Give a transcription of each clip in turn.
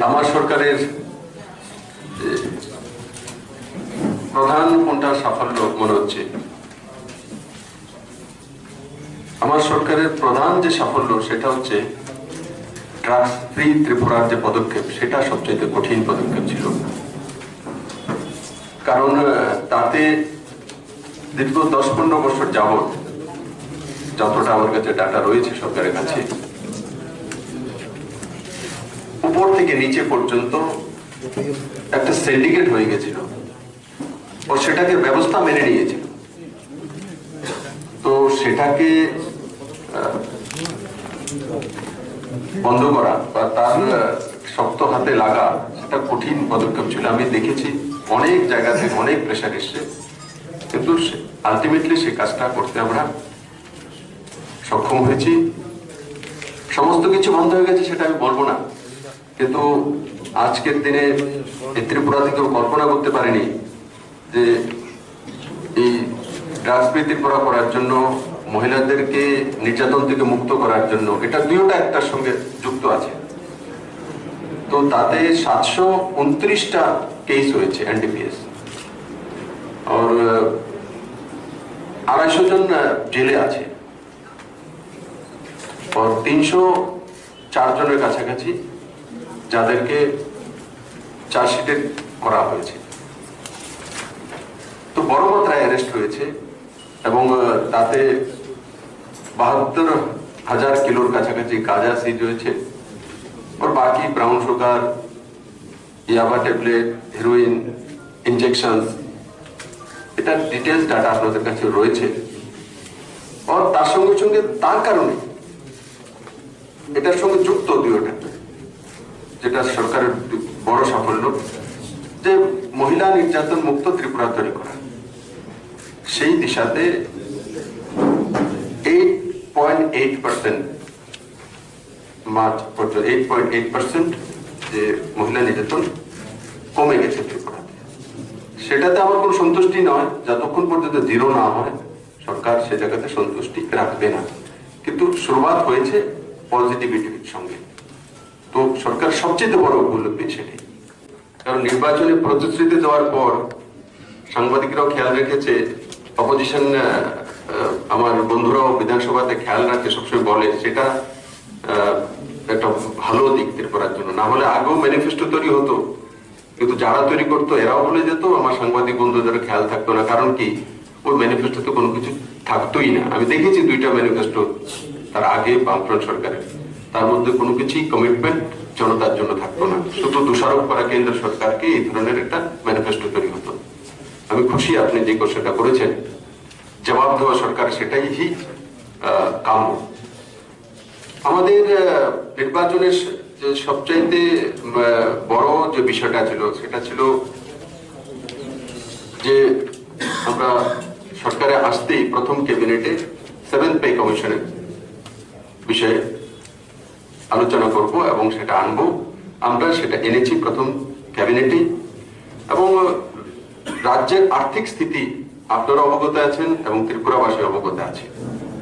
আমার সরকারের প্রধান কোনটা সাফল্য মনে হচ্ছে? আমার সরকারের প্রধান যে সাফল্য সেটা হচ্ছে ড্রাগস ফ্রি ত্রিপুরার যে পদক্ষেপ, সেটা সবচেয়ে কঠিন পদক্ষেপ ছিল। কারণ তাতে দীর্ঘ 10-15 বছর যাবৎ, যতটা আমার কাছে ডাটা রয়েছে সরকারের কাছে, উপর থেকে নিচে পর্যন্ত একটা সিন্ডিকেট হয়ে গেছিল ও সেটাকে ব্যবস্থা মেনে নিয়েছিল। তো সেটাকে বন্ধ করা বা তার শক্ত হাতে লাগা সেটা কঠিন পদক্ষেপ ছিল। আমি দেখেছি অনেক জায়গা থেকে অনেক প্রেশার এসছে, কিন্তু আলটিমেটলি সেই কাজটা করতে আমরা সক্ষম হয়েছি। সমস্ত কিছু বন্ধ হয়ে গেছে সেটা আমি বলবো না, কিন্তু আজকের দিনে ত্রিপুরাতে কেউ কল্পনা করতে পারেনি যে এই ড্রাগস ফ্রি ত্রিপুরা করার জন্য, মহিলাদেরকে নির্যাতন থেকে মুক্ত করার জন্য, এটা দুইটা একটার সঙ্গে যুক্ত আছে। তো তাতে 729টা কেস হয়েছে এনডিপিএস, আর 250 জন জেলে আছে, আর 304 জনের কাছাকাছি যাদেরকে চার্জশিটে করা হয়েছে। তো বড় মাত্রায় অ্যারেস্ট হয়েছে এবং তাতে 72,000 কিলোর কাছাকাছি গাঁজা সিজ হয়েছে। আর বাকি ব্রাউন সুগার, ইয়াবা ট্যাবলেট, হেরোইন, ইনজেকশন, এটার ডিটেলস ডাটা আপনাদের কাছে রয়েছে। আর তার সঙ্গে সঙ্গে তার কারণে এটার সঙ্গে যুক্ত দুইটা, যেটা সরকারের বড় সাফল্য, যে মহিলা নির্যাতন মুক্ত ত্রিপুরা তৈরি করা। সেই দিশাতে 8.8% মার্চ পর্যন্ত 8.8% যে মহিলা নির্যাতন কমে গেছে ত্রিপুরাতে। সেটাতে আমার কোনো সন্তুষ্টি নয়, যতক্ষণ পর্যন্ত জিরো না হয় সরকার সে জায়গাতে সন্তুষ্টি রাখবে না। কিন্তু শুরুয়াত হয়েছে পজিটিভিটির সঙ্গে। তো সরকার সবচেয়ে বড় উপলব্ধি সেটাই। কারণ নির্বাচনে প্রতিশ্রুতি দেওয়ার পর সাংবাদিকরাও খেয়াল রেখেছে, অপোজিশন আমার বন্ধুরাও বিধানসভাতে খেয়াল রাখে, সবসময় বলে সেটা একটা ভালো দিক ত্রিপুরার জন্য। না হলে আগেও ম্যানিফেস্টো তৈরি হতো, কিন্তু যারা তৈরি করতো এরাও বলে যেত, আমার সাংবাদিক বন্ধুদের খেয়াল থাকতো না। কারণ কি, ওই ম্যানিফেস্টোতে কোনো কিছু থাকতোই না। আমি দেখেছি 2টা ম্যানিফেস্টো তার আগে বামফ্রন্ট সরকারের, তার মধ্যে কোনো কিছুই কমিটমেন্ট জনতার জন্য থাকতো না, শুধু দোষারোপ করা কেন্দ্র সরকারকে, এই ধরনের একটা ম্যানিফেস্টো তৈরি হতো। আমি খুশি আপনি যে কোশ্চেনটা করেছেন, জবাব দেওয়া সরকার সেটাই কাম্য। আমাদের নির্বাচনের যে সবচাইতে বড় যে বিষয়টা ছিল সেটা ছিল যে আমরা সরকারে আসতেই প্রথম ক্যাবিনেটে 7th পে কমিশনের বিষয়ে আলোচনা করব এবং সেটা আনবো। আমরা সেটা এনেছি প্রথম ক্যাবিনেটে। এবং রাজ্যের আর্থিক স্থিতি আপনারা অবগত আছেন এবং ত্রিপুরাবাসী অবগত আছে।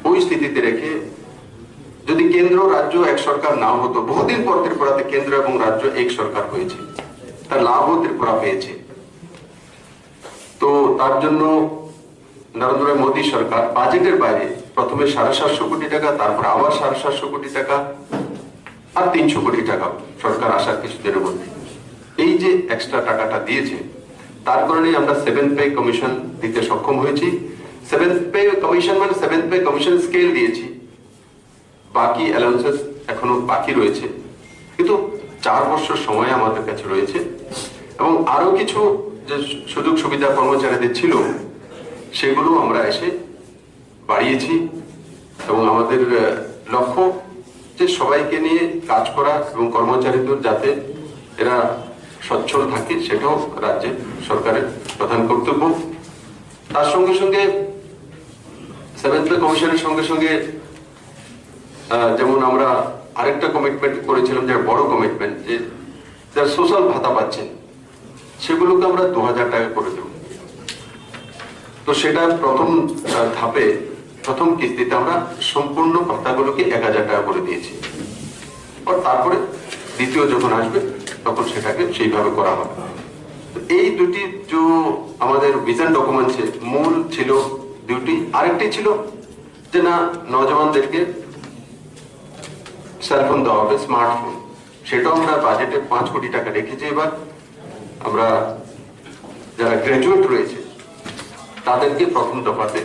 ওই স্থিতিতে রেখে যদি কেন্দ্র রাজ্য এক সরকার না হতো, বহুদিন পর ত্রিপুরাতে কেন্দ্র এবং রাজ্য এক সরকার হয়েছে, তার লাভও ত্রিপুরা পেয়েছে। তো তার জন্য নরেন্দ্র মোদী সরকার বাজেটের বাইরে প্রথমে 750 কোটি টাকা, তারপর আবার 750 কোটি টাকা, আর 300 কোটি টাকা সরকার আসার কিছুদিনের মধ্যে এই যে এক্সট্রা টাকাটা দিয়েছে, তার কারণে আমরা 7th পে কমিশন দিতে সক্ষম হয়েছি। 7th পে কমিশন মানে 7th পে কমিশন স্কেল দিয়েছি, বাকি অ্যালাউন্সেস এখনো বাকি রয়েছে, কিন্তু 4 বছর সময় আমাদের কাছে রয়েছে। এবং আরো কিছু যে সুযোগ সুবিধা কর্মচারীদের ছিল সেগুলো আমরা এসে বাড়িয়েছি। এবং আমাদের লক্ষ্য যে সবাইকে নিয়ে কাজ করা এবং কর্মচারীদের যাতে এরা সচ্ছল থাকে, সেটাও রাজ্যের সরকারের প্রধান কর্তব্য। তার সঙ্গে সঙ্গে 7th পে কমিশনের সঙ্গে সঙ্গে যেমন আমরা আরেকটা কমিটমেন্ট করেছিলাম, যে বড় কমিটমেন্ট, যে যারা সোশ্যাল ভাতা পাচ্ছেন সেগুলোকে আমরা 2000 টাকা করে দেব। তো সেটা প্রথম ধাপে প্রথম কিস্তিতে আমরা সম্পূর্ণ ভাতাগুলোকে 1000 টাকা করে দিয়েছি। আর তারপরে দ্বিতীয় যখন আসবে তখন সেটাকে সেইভাবে করা হবে। এই দুটি যে আমাদের ভিশন ডকুমেন্টসে মূল ছিল দুটি। আরেকটি ছিল যে না, নজওয়ানদেরকে সেলফোন দেওয়া হবে, স্মার্টফোন। সেটাও আমরা বাজেটে 5 কোটি টাকা রেখেছি। এবার আমরা যারা গ্রাজুয়েট রয়েছে তাদেরকে প্রথম দফাতে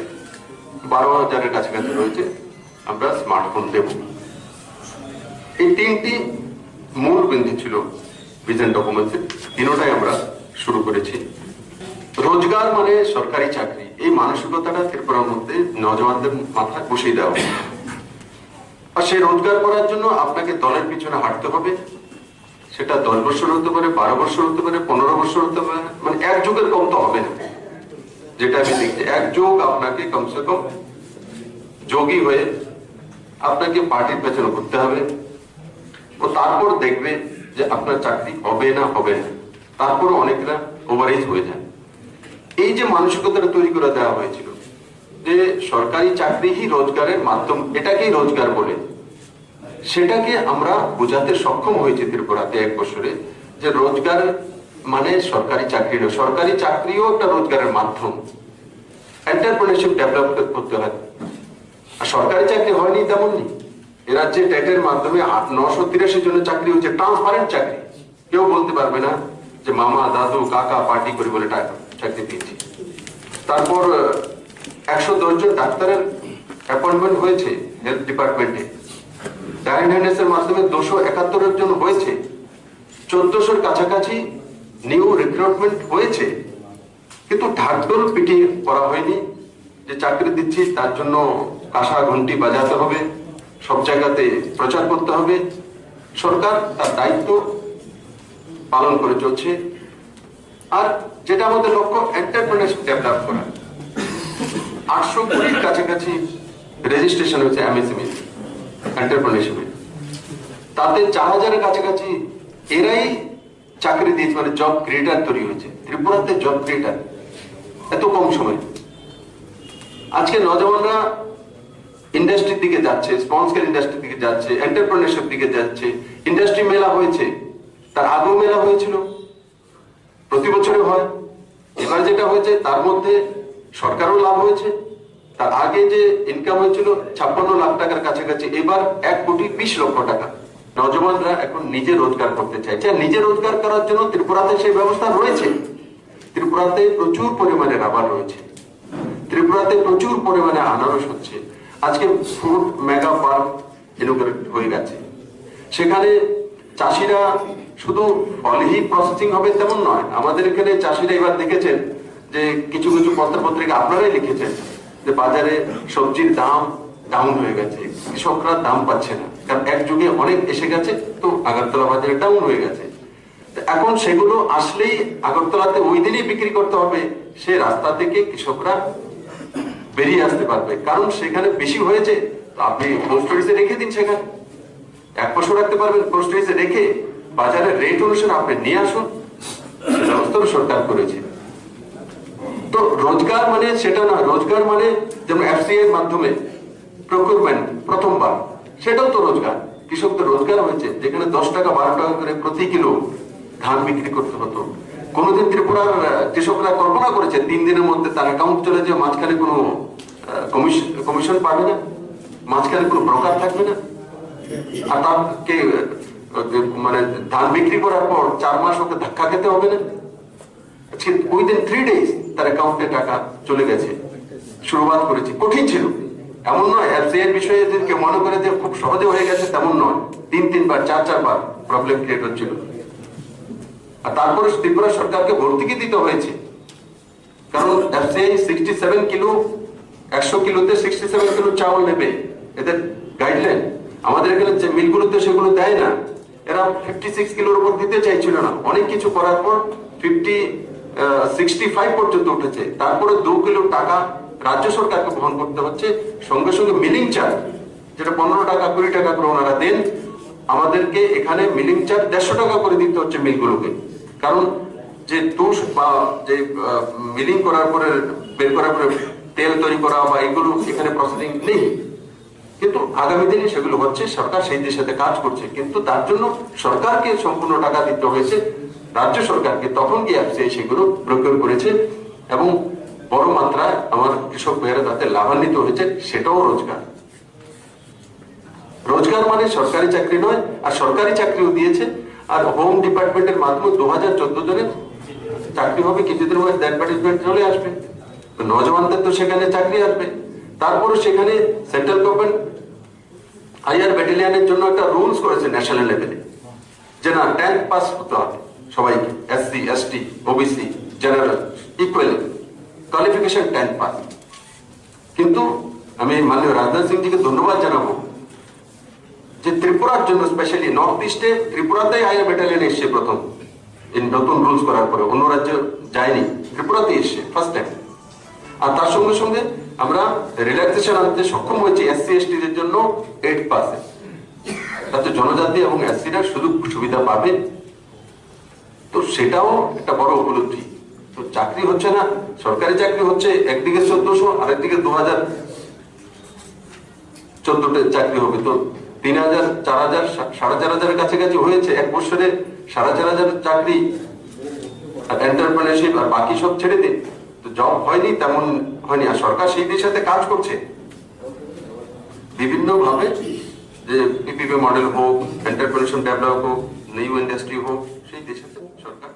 12,000-এর কাছাকাছি রয়েছে, আমরা স্মার্টফোন দেব। এই 3টি মূল বিন্দু ছিল ভিশন ডকুমেন্টসে, তিনটাই আমরা শুরু করেছি। রোজগার মানে সরকারি চাকরি, এই মানসিকতাটা ত্রিপুরার মধ্যে নজওয়ানদের মাথায় বসিয়ে দেওয়া। আর সেই রোজগার করার জন্য আপনাকে দলের পিছনে হাঁটতে হবে। সেটা 10 বছর হতে পারে, 12 বছর হতে পারে, 15 বছর হতে পারে, মানে এক যুগের কম তো হবে না। যেটা আমি দেখছি, এক যুগ আপনাকে কমসে কম যোগী হয়ে আপনাকে পার্টির পেছনে ঘুরতে হবে। ও তারপর দেখবে যে আপনার চাকরি হবে না হবে না। তারপর অনেকরা ওভারেজ হয়ে যায়। এই যে মানসিকতাটা তৈরি করে দেওয়া হয়েছিল যে সরকারি চাকরি হি রোজগারের মাধ্যম, এটাকেই রোজগার বলে, সেটাকে আমরা বোঝাতে সক্ষম হয়েছি ত্রিপুরাতে 1 বছরে, যে রোজগার মানে সরকারি চাকরি নয়, সরকারি চাকরিও একটা রোজগারের মাধ্যম। এন্টারপ্রেনারশিপ ডেভেলপ করতে হয়। আর সরকারি চাকরি হয়নি তেমন নেই। এ রাজ্যে টেটের মাধ্যমে 983 জনের চাকরি হচ্ছে, ট্রান্সপারেন্ট চাকরি। কেউ বলতে পারবে না যে মামা দাদু কাকা পার্টি করে বলে চাকরি দিয়েছি। তারপর 110 জন ডাক্তারের অ্যাপয়েন্টমেন্ট হয়েছে হেলথ ডিপার্টমেন্টে। ডায়াগনোসিসের মাধ্যমে 271 জন হয়েছে। 1400-এর কাছাকাছি নিউ রিক্রুটমেন্ট হয়েছে। কিন্তু ঢাকঢোল পিটিয়ে করা হয়নি যে চাকরি দিচ্ছি তার জন্য কাঁসা ঘন্টি বাজাতে হবে, সব জায়গাতে প্রচার করতে হবে। সরকার তার দায়িত্ব পালন করে চলছে। আর যেটা আমাদের লক্ষ্য, এন্টারপ্রেনারশিপ ডেভেলপ করা। 800 কোটির কাছাকাছি রেজিস্ট্রেশন হয়েছে এমএসএমই এন্টারপ্রেনারশিপে। তাতে 4000-এর কাছাকাছি এরাই চাকরি দিয়েছে, মানে জব ক্রিয়েটার তৈরি হয়েছে। ত্রিপুরাতে জব ক্রিয়েটার এত কম সময়। আজকে নজওয়ানরা ইন্ডাস্ট্রির দিকে যাচ্ছে, স্মল স্কেল ইন্ডাস্ট্রির দিকে যাচ্ছে, এন্টারপ্রেনারশিপ দিকে যাচ্ছে। ইন্ডাস্ট্রি মেলা হয়েছে, তার আগেও মেলা হয়েছিল, প্রতি বছরে হয়। এবার যেটা হয়েছে তার মধ্যে সরকারও লাভ হয়েছে। তার আগে যে ইনকাম হয়েছিল 56 লাখ টাকার কাছাকাছি, এবার 1,20,00,000 টাকা। নজওয়ানরা এখন নিজে রোজগার করতে চাইছে। নিজে রোজগার করার জন্য ত্রিপুরাতে সেই ব্যবস্থা রয়েছে। ত্রিপুরাতে প্রচুর পরিমাণে রাবার রয়েছে, ত্রিপুরাতে প্রচুর পরিমাণে আনারস হচ্ছে। আজকে ফ্রুট মেগা পার্ক ইনোগ্রেট হয়ে গেছে। সেখানে চাষিরা শুধু ফলই প্রসেসিং হবে তেমন নয়। আমাদের এখানে চাষিরা এবার দেখেছেন যে কিছু কিছু পত্রপত্রিকা আপনারাই লিখেছেন যে বাজারে সবজির দাম ডাউন হয়ে গেছে, কৃষকরা দাম পাচ্ছে না, কারণ এক যুগে অনেক এসে গেছে, তো আগরতলা বাজারে ডাউন হয়ে গেছে। এখন সেগুলো আসলেই আগরতলাতে ওই দিনই বিক্রি করতে হবে, সে রাস্তা থেকে কৃষকরা বেরিয়ে আসতে পারবে। কারণ সেখানে বেশি হয়েছে, আপনি কোল্ড স্টোরেজে রেখে দিন, সেখানে 1 বছর রাখতে পারবেন। কোল্ড স্টোরেজে রেখে বাজারের রেট অনুসারে আপনি নিয়ে আসুন, সে ব্যবস্থা সরকার করেছে। তো রোজগার মানে সেটা না, রোজগার মানে যেমন এফসিআই এর মাধ্যমে প্রকিউরমেন্ট প্রথমবার, সেটাও তো রোজগার। কৃষকদের রোজগার হয়েছে, যেখানে 10 টাকা 12 টাকা করে প্রতি কিলো ধান বিক্রি করতে হতো। কোনোদিন ত্রিপুরার কৃষকরা কল্পনা করেছে 3 দিনের মধ্যে তার অ্যাকাউন্ট চলে যে মাঝখানে কোনো কমিশন পাবে না, মাঝখানে কোনো ব্রোকার থাকবে না, আর তাকে মানে ধান বিক্রি করার পর 4 মাস ওকে ধাক্কা খেতে হবে না। উইদিন 3 days তার অ্যাকাউন্টে টাকা চলে গেছে। শুরুবাত করেছি, কঠিন ছিল এমন নয়। এফসিআই এর বিষয়ে কেউ মনে করে যে খুব সহজে হয়ে গেছে তেমন নয়। 3 বার 4 বার প্রবলেম ক্রিয়েট হচ্ছিল। আর তারপরে ত্রিপুরা সরকারকে ভর্তুকি দিতে হয়েছে, কারণ এফসিআই 67 কিলো 100 কিলোতে 67 কিলো চাউল নেবে, এদের গাইডলাইন। আমাদের এখানে যে মিলগুলোতে সেগুলো দেয় না, এরা 56 কিলোর উপর দিতে চাইছিল না। অনেক কিছু করার পর 65 পর্যন্ত উঠেছে। তারপরে 2 কিলো টাকা রাজ্য সরকারকে বহন করতে হচ্ছে, সঙ্গে সঙ্গে মিলিং চার্জ যেটা 15 টাকা 20 টাকা করে ওনারা দেন, আমাদেরকে এখানে মিলিং চার্জ 150 টাকা করে দিতে হচ্ছে মিলগুলোকে। কারণ যে তুষ বা যে মিলিং করার পরে বের করার পরে তেল তৈরি করা বা এগুলো এখানে প্রসেসিং নেই। কিন্তু আগামী দিনে সেগুলো হচ্ছে, সরকার সেই দিশাতে কাজ করছে, কিন্তু তার জন্য সরকারকে সম্পূর্ণ টাকা দিতে হয়েছে, রাজ্য সরকারকে। তখন গিয়ে এফসিআই সেগুলো প্রয়োগ করেছে এবং বড় মাত্রায় আমার কৃষক ভাইয়েরা তাতে লাভান্বিত হয়েছে। সেটাও রোজগার। রোজগার মানে সরকারি চাকরি নয়, আর সরকারি চাকরিও দিয়েছে। আর হোম ডিপার্টমেন্টের মাধ্যমে 2014 জনের চাকরি হবে, কিছুদিন মধ্যে অ্যাডভার্টাইজমেন্ট চলে আসবে, তো নজওয়ানদের তো সেখানে চাকরি আসবে। তারপরে সেখানে সেন্ট্রাল গভর্নমেন্ট হাইয়ার ব্যাটালিয়নের জন্য একটা রুলস করেছে ন্যাশনাল লেভেলে, যে না 10th পাস হতে হবে সবাইকে, SC ST OBC general equal qualification 10th pass. কিন্তু আমি মাননীয় রাজনাথ সিং জিকে ধন্যবাদ জানাবো যে ত্রিপুরার জন্য স্পেশালি নর্থ ইস্টে ত্রিপুরাতেই হাইয়ার ব্যাটালিয়ন এসছে প্রথম, এই নতুন রুলস করার পরে। অন্য রাজ্যে যায়নি, ত্রিপুরাতে এসছে ফার্স্ট টাইম। আর তার সঙ্গে সঙ্গে আমরা রিল্যাক্সেশন আনতে সক্ষম হয়েছি এসসি এসটি দের জন্য 8th পাসে, তাতে জনজাতি এবং এসসিরা সুযোগ সুবিধা পাবে। তো সেটাও একটা বড় উপলব্ধি। তো চাকরি হচ্ছে না, সরকারি চাকরি হচ্ছে একদিকে 1400, আরেকদিকে 2014টা চাকরি হবে। তো 3000, 4000, 4500 কাছাকাছি হয়েছে এক বছরে। 4500 চাকরি এন্টারপ্রেনারশিপ আর বাকি সব ছেড়ে দিন, তো জব হয়নি, তেমন হয়নি। আর সরকার সেই দিশাতে কাজ করছে বিভিন্ন ভাবে, যে পিপিপি মডেল হোক, এন্টারপ্রেনারশিপ ডেভেলপ হোক, নিউ ইন্ডাস্ট্রি হোক, সেই দিশাতে সরকার